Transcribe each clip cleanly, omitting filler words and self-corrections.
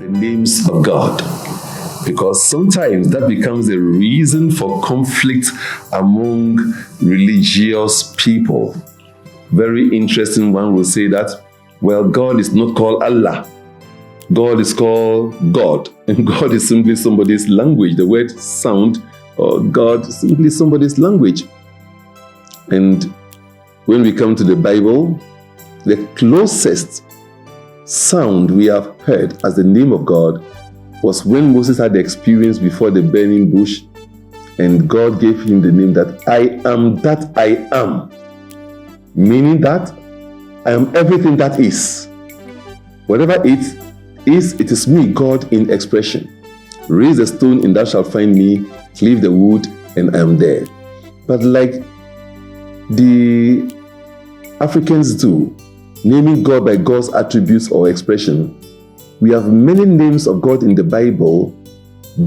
the names of God, because sometimes that becomes a reason for conflict among religious people. Very interesting, one will say that, well, God is not called Allah. God is called God, and God is simply somebody's language. The word sound, or God is simply somebody's language. And when we come to the Bible, the closest sound we have heard as the name of God was when Moses had the experience before the burning bush, and God gave him the name that I am that I am, meaning that I am everything that is. Whatever it is me, God in expression. Raise a stone and thou shalt find me, cleave the wood and I am there. But like the Africans do, naming God by God's attributes or expression, we have many names of God in the Bible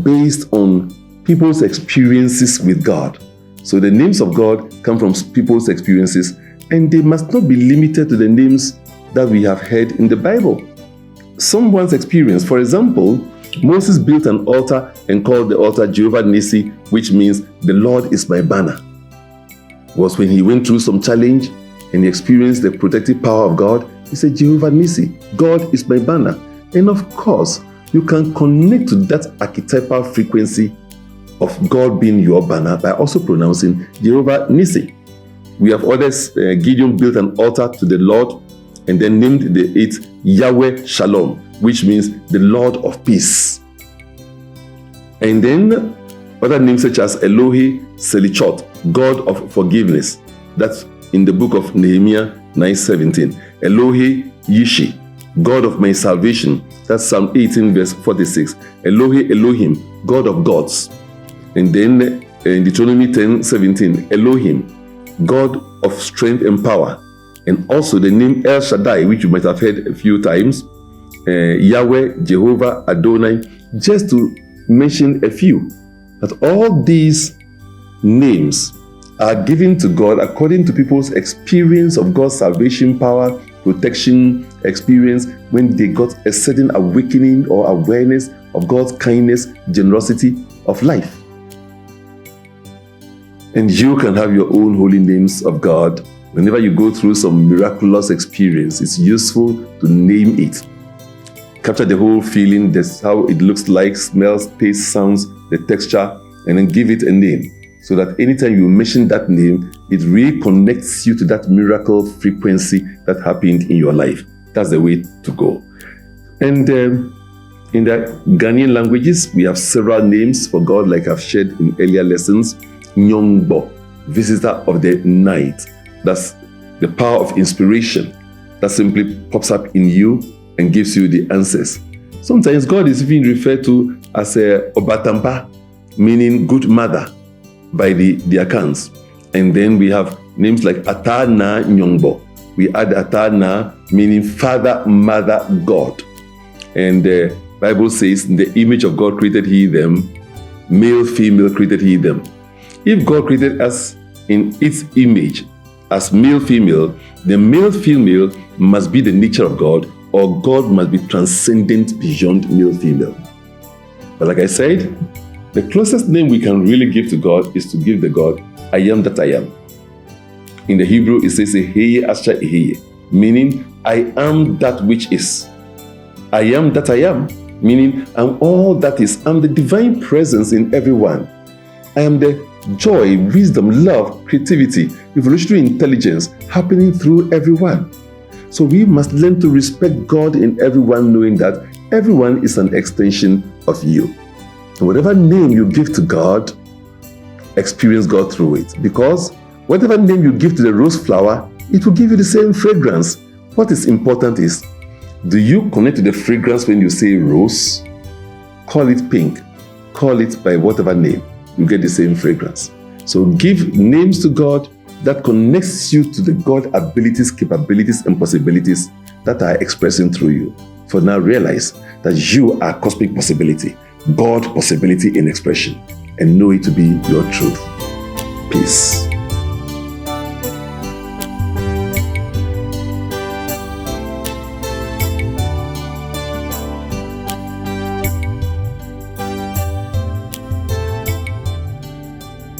based on people's experiences with God. So the names of God come from people's experiences, and they must not be limited to the names that we have heard in the Bible. Someone's experience, for example, Moses built an altar and called the altar Jehovah Nissi, which means the Lord is my banner. It was when he went through some challenge and he experienced the protective power of God, he said, Jehovah Nissi, God is my banner. And of course, you can connect to that archetypal frequency of God being your banner by also pronouncing Jehovah Nissi. We have others. Gideon built an altar to the Lord and then named it Yahweh Shalom, which means the Lord of peace. And then other names such as Elohi Selichot, God of forgiveness. That's in the book of Nehemiah 9:17. Elohi Yishi, God of my salvation. That's Psalm 18 verse 46. Elohi Elohim, God of gods. And then in Deuteronomy 10:17, Elohim, God of strength and power. And also the name El Shaddai, which you might have heard a few times, Yahweh, Jehovah, Adonai, just to mention a few. That all these names are given to God according to people's experience of God's salvation power, protection experience, when they got a certain awakening or awareness of God's kindness, generosity of life. And you can have your own holy names of God. Whenever you go through some miraculous experience, it's useful to name it. Capture the whole feeling, that's how it looks like, smells, tastes, sounds, the texture, and then give it a name. So that anytime you mention that name, it reconnects you to that miracle frequency that happened in your life. That's the way to go. And in the Ghanaian languages, we have several names for God, like I've shared in earlier lessons. Nyongbo, visitor of the night. That's the power of inspiration that simply pops up in you and gives you the answers. Sometimes God is even referred to as a Obatampa, meaning good mother, by the accounts. And then we have names like Atana Nyongbo. We add Atana, meaning father, mother, God. And the Bible says, in the image of God created he them, male, female created he them. If God created us in its image as male, female, the male, female must be the nature of God, or God must be transcendent beyond male, female. But like I said, the closest name we can really give to God is to give the God, I am that I am. In the Hebrew, it says, Eheye Asher Eheye, meaning I am that which is. I am that I am, meaning I'm all that is. I'm the divine presence in everyone. I am the joy, wisdom, love, creativity, evolutionary intelligence happening through everyone. So we must learn to respect God in everyone, knowing that everyone is an extension of you. And whatever name you give to God, experience God through it. Because whatever name you give to the rose flower, it will give you the same fragrance. What is important is, do you connect to the fragrance when you say rose? Call it pink. Call it by whatever name. You get the same fragrance. So give names to God that connects you to the God abilities, capabilities, and possibilities that are expressing through you. For now, realize that you are cosmic possibility, God possibility in expression, and know it to be your truth. Peace.